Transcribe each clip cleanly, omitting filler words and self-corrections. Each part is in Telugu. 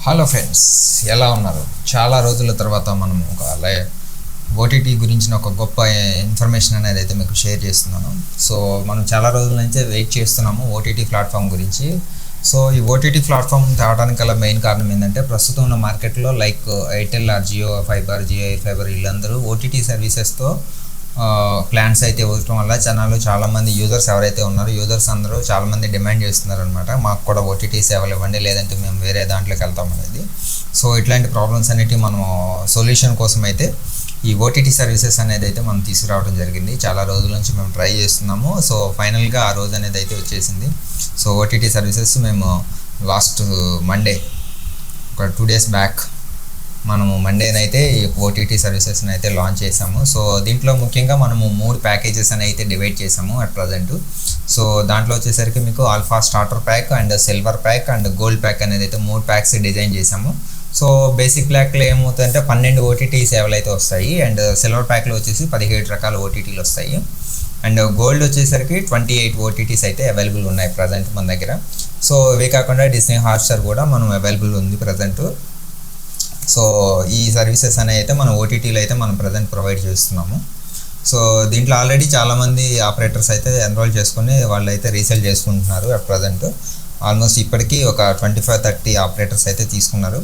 హలో ఫ్రెండ్స్, ఎలా ఉన్నారు? చాలా రోజుల తర్వాత మనం ఒక ఓటీటీ గురించిన ఒక గొప్ప ఇన్ఫర్మేషన్ అనేది అయితే మీకు షేర్ చేస్తున్నాను. సో మనం చాలా రోజుల నుంచే వెయిట్ చేస్తున్నాము ఓటీటీ ప్లాట్ఫామ్ గురించి. సో ఈ ఓటీటీ ప్లాట్ఫామ్ తేవడానికి గల మెయిన్ కారణం ఏంటంటే, ప్రస్తుతం ఉన్న మార్కెట్లో like Airtel or Jio fiber, Jio air fiber వీళ్ళందరూ ఓటీటీ సర్వీసెస్తో ప్లాన్స్ అయితే ఇవ్వడం వల్ల జనాలు చాలామంది యూజర్స్ ఎవరైతే ఉన్నారో యూజర్స్ అందరూ చాలామంది డిమాండ్ చేస్తున్నారు అనమాట. మాకు కూడా ఓటీటీ సేవలు ఇవ్వండి, లేదంటే మేము వేరే దాంట్లోకి వెళ్తాం అనేది. సో ఇట్లాంటి ప్రాబ్లమ్స్ అనేవి మనం సొల్యూషన్ కోసం అయితే ఈ ఓటీటీ సర్వీసెస్ అనేది అయితే మనం తీసుకురావడం జరిగింది. చాలా రోజుల నుంచి మేము ట్రై చేస్తున్నాము. సో ఫైనల్గా ఆ రోజు అనేది అయితే వచ్చేసింది. సో ఓటీటీ సర్వీసెస్ మేము లాస్ట్ మండే, ఒక 2 days బ్యాక్ మనము మండేనైతే ఈ ఓటీటీ సర్వీసెస్ని అయితే లాంచ్ చేసాము. సో దీంట్లో ముఖ్యంగా మనము 3 ప్యాకేజెస్ అని అయితే డివైడ్ చేసాము అట్ ప్రజెంట్. సో దాంట్లో వచ్చేసరికి మీకు alpha starter pack and silver pack and gold pack అనేది అయితే 3 ప్యాక్స్ డిజైన్ చేసాము. సో బేసిక్ ప్యాక్లో ఏమవుతుందంటే 12 ఓటీటీ సేవలు అయితే వస్తాయి, అండ్ సిల్వర్ ప్యాక్లో వచ్చేసి 17 రకాల ఓటీటీలు వస్తాయి, అండ్ గోల్డ్ వచ్చేసరికి 28 ఓటీటీస్ అయితే అవైలబుల్ ఉన్నాయి ప్రజెంట్ మన దగ్గర. సో ఇవే కాకుండా డిస్నీ హాట్స్టార్ కూడా మనం అవైలబుల్ ఉంది ప్రజెంట్. సో ఈ సర్వీసెస్ అనేవి అయితే మనం ఓటీటీలో అయితే మనం ప్రజెంట్ ప్రొవైడ్ చేస్తున్నాము. సో దీంట్లో ఆల్రెడీ చాలామంది ఆపరేటర్స్ అయితే ఎన్రోల్ చేసుకొని వాళ్ళు అయితే రీసేల్ చేసుకుంటున్నారు అట్ ప్రజెంట్. ఆల్మోస్ట్ ఇప్పటికీ ఒక 25-30 ఆపరేటర్స్ అయితే తీసుకున్నారు.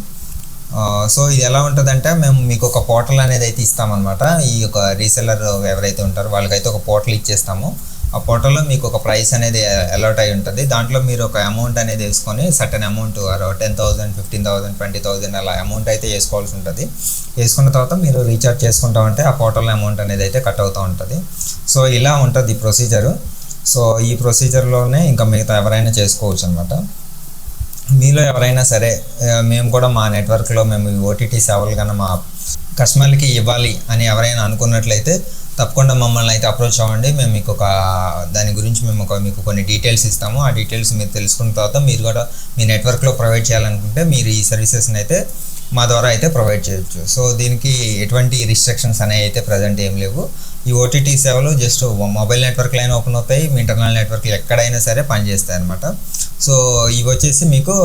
సో ఇది ఎలా ఉంటుందంటే, మేము మీకు ఒక పోర్టల్ అనేది అయితే ఇస్తామన్నమాట. ఈ యొక్క రీసెల్లర్ ఎవరైతే ఉంటారో వాళ్ళకైతే ఒక పోర్టల్ ఇచ్చేస్తాము. ఆ పోర్టల్లో మీకు ఒక ప్రైస్ అనేది అలాట్ అయి ఉంటుంది. దాంట్లో మీరు ఒక అమౌంట్ అనేది వేసుకొని సర్టెన్ అమౌంట్ 10,000, 15,000, 20,000 అలా అమౌంట్ అయితే వేసుకోవాల్సి ఉంటుంది. వేసుకున్న తర్వాత మీరు రీఛార్జ్ చేసుకుంటా ఉంటే ఆ పోర్టల్ అమౌంట్ అనేది అయితే కట్ అవుతూ ఉంటుంది. సో ఇలా ఉంటుంది ఈ ప్రొసీజరు. సో ఈ ప్రొసీజర్లోనే ఇంకా మిగతా ఎవరైనా చేసుకోవచ్చు అనమాట. మీలో ఎవరైనా సరే మేము కూడా మా నెట్వర్క్లో మేము ఈ ఓటీటీ సేవలు కన్నా మా కస్టమర్లకి ఇవ్వాలి అని ఎవరైనా అనుకున్నట్లయితే తప్పకుండా మమ్మల్ని అయితే అప్రోచ్ అవ్వండి. మేము మీకు దాని గురించి మీకు కొన్ని డీటెయిల్స్ ఇస్తాము. ఆ డీటెయిల్స్ మీరు తెలుసుకున్న తర్వాత మీరు కూడా మీ నెట్వర్క్లో ప్రొవైడ్ చేయాలనుకుంటే మీరు ఈ సర్వీసెస్ని అయితే మా ద్వారా అయితే ప్రొవైడ్ చేయొచ్చు. సో దీనికి ఎటువంటి రిస్ట్రిక్షన్స్ అనేవి అయితే ప్రజెంట్ ఏం లేవు. ఈ ఓటీటీ సేవలు జస్ట్ మొబైల్ నెట్వర్క్లు అయినా ఓపెన్ అవుతాయి, మీ ఇంటర్నల్ నెట్వర్క్లు ఎక్కడైనా సరే పనిచేస్తాయి అనమాట. సో ఇవి వచ్చేసి మీకు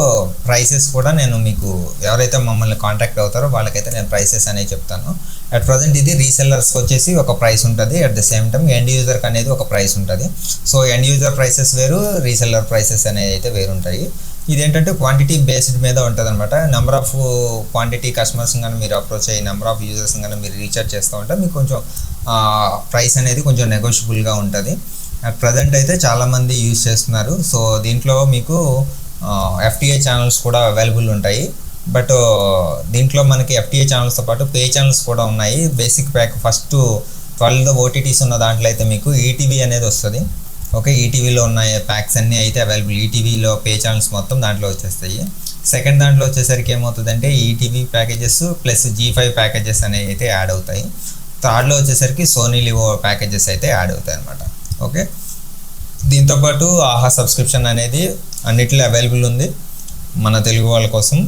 ప్రైసెస్ కూడా నేను మీకు ఎవరైతే మమ్మల్ని కాంటాక్ట్ అవుతారో వాళ్ళకైతే నేను ప్రైసెస్ అనేవి చెప్తాను. అట్ ప్రజెంట్ ఇది రీసెల్లర్స్కి వచ్చేసి ఒక ప్రైస్ ఉంటుంది, at the same time end యూజర్కి అనేది ఒక ప్రైస్ ఉంటుంది. సో ఎండ్ యూజర్ ప్రైసెస్ వేరు, రీసెల్లర్ ప్రైసెస్ అనేవి అయితే వేరుంటాయి. ఇదేంటంటే క్వాంటిటీ బేస్డ్ మీద ఉంటుంది అనమాట. నెంబర్ ఆఫ్ క్వాంటిటీ కస్టమర్స్ కానీ మీరు అప్రోచ్ అయ్యి నెంబర్ ఆఫ్ యూజర్స్ కానీ మీరు రీఛార్జ్ చేస్తూ ఉంటే మీకు కొంచెం ప్రైస్ అనేది కొంచెం నెగోషియబుల్గా ఉంటుంది. అట్ ప్రజెంట్ అయితే చాలామంది యూజ్ చేస్తున్నారు. సో దీంట్లో మీకు ఎఫ్టీఏ ఛానల్స్ కూడా అవైలబుల్ ఉంటాయి. బట్ దీంట్లో మనకి ఎఫ్టీఏ ఛానల్స్తో పాటు పే ఛానల్స్ కూడా ఉన్నాయి. బేసిక్ ప్యాక్ ఫస్ట్ 12 ఓటీటీస్ ఉన్న దాంట్లో అయితే మీకు ఈటీవీ అనేది వస్తుంది. ఓకే, ఈటీవీలో ఉన్న ప్యాక్స్ అన్నీ అయితే అవైలబుల్. ఈటీవీలో పే ఛానల్స్ మొత్తం దాంట్లో వచ్చేస్తాయి. సెకండ్ దాంట్లో వచ్చేసరికి ఏమవుతుందంటే ETV packages plus G5 packages అనేవి అయితే యాడ్ అవుతాయి. థర్డ్లో వచ్చేసరికి సోనీ లివో ప్యాకేజెస్ అయితే యాడ్ అవుతాయి అన్నమాట. ఓకే, దీంతోపాటు ఆహా సబ్స్క్రిప్షన్ అనేది అన్నిట్లో అవైలబుల్ ఉంది మన తెలుగు వాళ్ళ కోసం.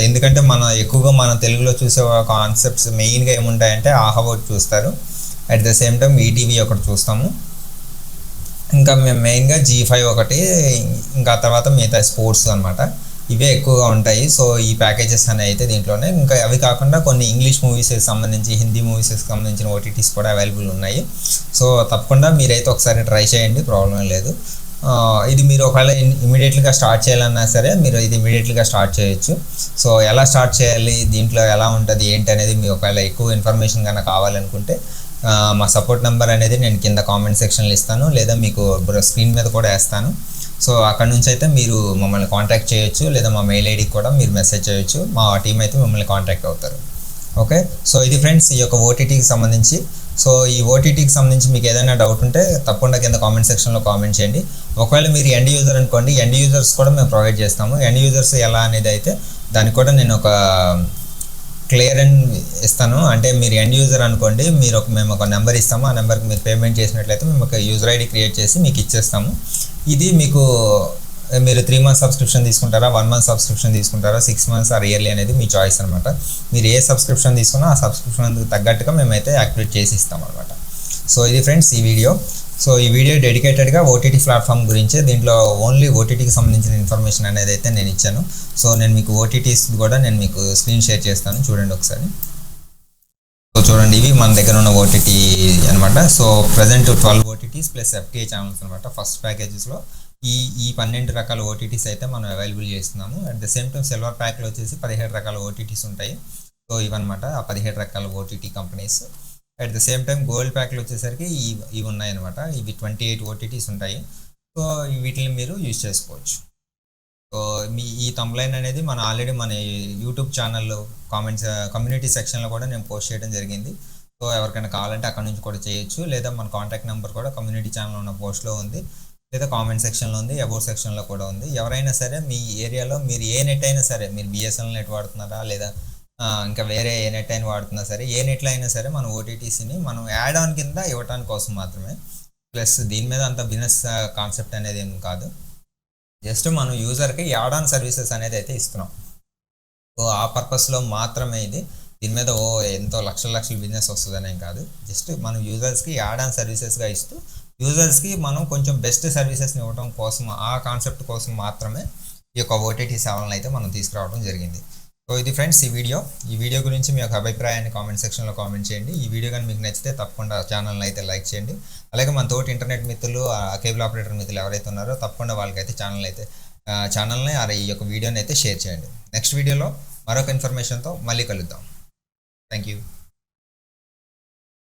ఎందుకంటే ఎక్కువగా మన తెలుగులో చూసే కాన్సెప్ట్స్ మెయిన్గా ఏముంటాయంటే ఆహా ఒకటి చూస్తారు, at the same time ETV ఒకటి చూస్తాము, ఇంకా మేము మెయిన్గా G5 ఒకటి, ఇంకా తర్వాత మిగతా స్పోర్ట్స్ అనమాట. ఇవే ఎక్కువగా ఉంటాయి. సో ఈ ప్యాకేజెస్ అనేవి అయితే దీంట్లోనే. ఇంకా అవి కాకుండా కొన్ని ఇంగ్లీష్ మూవీస్కి సంబంధించి, హిందీ మూవీస్కి సంబంధించిన ఓటీటీస్ కూడా అవైలబుల్ ఉన్నాయి. సో తప్పకుండా మీరైతే ఒకసారి ట్రై చేయండి, ప్రాబ్లం లేదు. ఇది మీరు ఒకవేళ ఇమీడియట్గా స్టార్ట్ చేయాలన్నా సరే మీరు ఇది ఇమీడియట్గా స్టార్ట్ చేయొచ్చు. సో ఎలా స్టార్ట్ చేయాలి, దీంట్లో ఎలా ఉంటుంది ఏంటి అనేది మీరు ఒకవేళ ఎక్కువ ఇన్ఫర్మేషన్ కన్నా కావాలనుకుంటే మా సపోర్ట్ నెంబర్ అనేది నేను కింద కామెంట్ సెక్షన్లో ఇస్తాను, లేదా మీకు స్క్రీన్ మీద కూడా వేస్తాను. సో అక్కడ నుంచి అయితే మీరు మమ్మల్ని కాంటాక్ట్ చేయొచ్చు, లేదా మా మెయిల్ ఐడికి కూడా మీరు మెసేజ్ చేయొచ్చు. మా టీం అయితే మిమ్మల్ని కాంటాక్ట్ అవుతారు. ఓకే, సో ఇది ఫ్రెండ్స్ ఈ యొక్క ఓటీటీకి సంబంధించి. సో ఈ ఓటీటీకి సంబంధించి మీకు ఏదైనా డౌట్ ఉంటే తప్పకుండా కింద కామెంట్ సెక్షన్లో కామెంట్ చేయండి. ఒకవేళ మీరు ఎండ్ యూజర్ అనుకోండి, ఎండ్ యూజర్స్ కూడా మేము ప్రొవైడ్ చేస్తాము. ఎండ్ యూజర్స్ ఎలా అనేది అయితే దానికి కూడా నేను ఒక క్లియర్ అండ్ ఇస్తాను. అంటే మీరు ఎండ్ యూజర్ అనుకోండి, మేము ఒక నెంబర్ ఇస్తాము, ఆ నెంబర్కి మీరు పేమెంట్ చేసినట్లయితే మేము ఒక యూజర్ ఐడి క్రియేట్ చేసి మీకు ఇచ్చేస్తాము. ఇది మీకు మీరు 3 months సబ్స్క్రిప్షన్ తీసుకుంటారా, 1 month సబ్స్క్రిప్షన్ తీసుకుంటారా, 6 months ఆర్ ఇయర్లీ అనేది మీ చాయిస్ అనమాట. మీరు ఏ సబ్స్క్రిప్షన్ తీసుకున్నా ఆ సబ్స్క్రిప్షన్ తగ్గట్టుగా మేమైతే యాక్టివేట్ చేసి ఇస్తాం అనమాట. సో ఇది ఫ్రెండ్స్ ఈ వీడియో. సో ఈ వీడియో డెడికేటెడ్గా ఓటీటీ ప్లాట్ఫామ్ గురించే. దీంట్లో ఓన్లీ ఓటీటీకి సంబంధించిన ఇన్ఫర్మేషన్ అనేది అయితే నేను ఇచ్చాను. సో నేను మీకు ఓటీటీస్ కూడా నేను మీకు స్క్రీన్ షేర్ చేస్తాను, చూడండి ఒకసారి. సో చూడండి, ఇవి మన దగ్గర ఉన్న ఓటీటీ అనమాట. So present 12 OTTs plus FTI channels అనమాట. ఫస్ట్ ప్యాకేజెస్లో ఈ 12 రకాల ఓటీటీస్ అయితే మనం అవైలబుల్ చేస్తున్నాము. At the same time silver ప్యాక్లో వచ్చేసి 17 రకాల ఓటీటీస్ ఉంటాయి. సో ఇవన్నమాట ఆ 17 రకాల OTT companies. At the same time gold ప్యాక్లో వచ్చేసరికి ఇవి ఉన్నాయన్నమాట. ఇవి 28 ఓటీటీస్ ఉంటాయి. సో వీటిని మీరు యూజ్ చేసుకోవచ్చు. సో ఈ థంబ్‌లైన్ అనేది ఆల్రెడీ మన యూట్యూబ్ ఛానల్లో కమ్యూనిటీ సెక్షన్లో కూడా నేను పోస్ట్ చేయడం జరిగింది. సో ఎవరికైనా కావాలంటే అక్కడ నుంచి కూడా చేయొచ్చు, లేదా మన కాంటాక్ట్ నెంబర్ కూడా కమ్యూనిటీ ఛానల్లో ఉన్న పోస్ట్లో ఉంది, లేదా కామెంట్ సెక్షన్లో ఉంది, అబౌట్ సెక్షన్లో కూడా ఉంది. ఎవరైనా సరే మీ ఏరియాలో మీరు ఏ నెట్ అయినా సరే, మీరు బిఎస్ఎన్ఎల్ నెట్ వాడుతున్నారా లేదా ఇంకా వేరే ఏ నెట్ అయినా వాడుతున్నా సరే, ఏ నెట్లో అయినా సరే మన ఓటీటీసీని మనం యాడ్ ఆన్ కింద ఇవ్వడానికి కోసం మాత్రమే. ప్లస్ దీని మీద అంత బిజినెస్ కాన్సెప్ట్ అనేది ఏం కాదు, జస్ట్ మనం యూజర్కి యాడ్ ఆన్ సర్వీసెస్ అనేది అయితే ఇస్తున్నాం. సో ఆ పర్పస్లో మాత్రమే ఇది. దీని మీద ఎంతో లక్షల బిజినెస్ వస్తుందనేం కాదు, జస్ట్ మనం యూజర్స్కి యాడ్ ఆన్ సర్వీసెస్గా ఇస్తూ యూజర్స్కి మనం కొంచెం బెస్ట్ సర్వీసెస్ని ఇవ్వడం కోసం, ఆ కాన్సెప్ట్ కోసం మాత్రమే ఈ యొక్క ఓటీటీ సేవలను అయితే మనం తీసుకురావడం జరిగింది. సో ఇది ఫ్రెండ్స్ ఈ వీడియో గురించి మీ యొక్క అభిప్రాయాన్ని కామెంట్ సెక్షన్లో కామెంట్ చేయండి. ఈ వీడియో కానీ మీకు నచ్చితే తప్పకుండా ఛానల్ని అయితే లైక్ చేయండి. అలాగే మన తోటి ఇంటర్నెట్ మిత్రులు, కేబుల్ ఆపరేటర్ మిత్రులు ఎవరైతే ఉన్నారో తప్పకుండా వాళ్ళకైతే ఛానల్ని ఈ యొక్క వీడియోని అయితే షేర్ చేయండి. నెక్స్ట్ వీడియోలో మరొక ఇన్ఫర్మేషన్తో మళ్ళీ కలుద్దాం. Thank you.